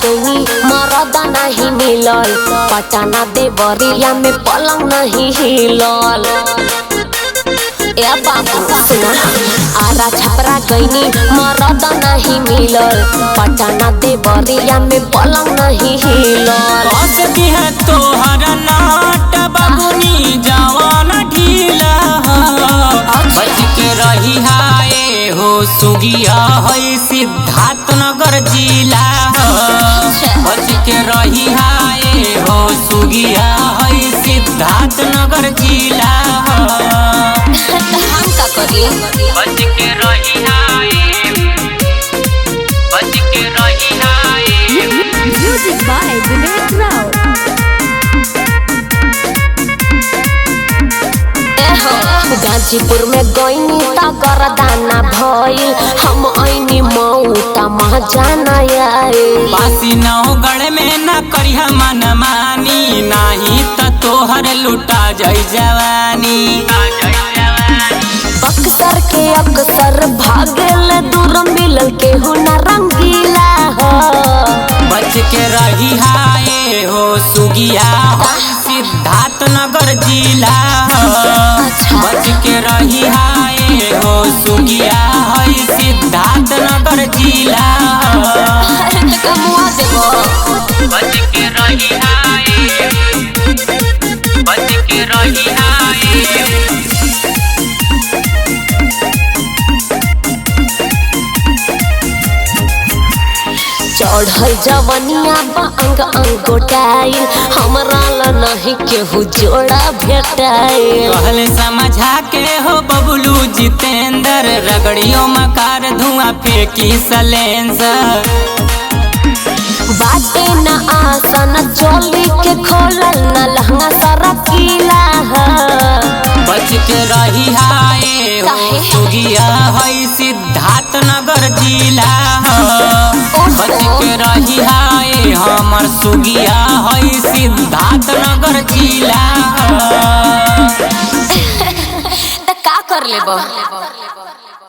गई मरद नहीं मिलल, पटना देवरिया में पलंग नहीं हिलल। ए बाबू सुना, आरा छपरा गईनी मरद नहीं मिलल, पटना देवरिया में पलंग नहीं हिलल। तोहर नाट बाबूनी जवान ढीला बच के रही हाय हो सुगिया है सिद्धार्थ नगर जिला। बच के रही हाय हो सुगिया है सिद्धार्थ नगर जिला। हम का करी? बच के रही हाय, बच के रही हाय। म्यूजिक बाय विवेक राव। गाजीपुर में गईनी त गरदाना भइल, हम आईनी मऊता महाजाना आए। बासी नौगढ़ में न करिहा मन मानी, नाही त तोहर लुटा जाई जवानी। बक्सर के अक्सर भागल दूर मिलल केहू न रंगीला हो। बच के रही हाय हो सुगिया सिद्धार्थ नगर जिला। बच के रही हाय हो सुगिया है सिद्धार्थ नगर जिला। बच के रही हाय, बच के रही हाय। चढ़ल जवनिया अंग अंग गोटाइल, हमरा ला नहीं केहू जोड़ा भेटाइल। कहले समझा के हो बबलू जितेंद्र, रगड़ियों मकार धुआं फेंकी सलेंसर। बाटे न आसन चोली के खोलल न लहंगा सरकीला है। बच के रही हाय हो सुगिया है सिद्धार्थ नगर जिला। बच के रही हाय हमर सुगिया है सिद्धार्थ नगर जिला। त का कर लेबो?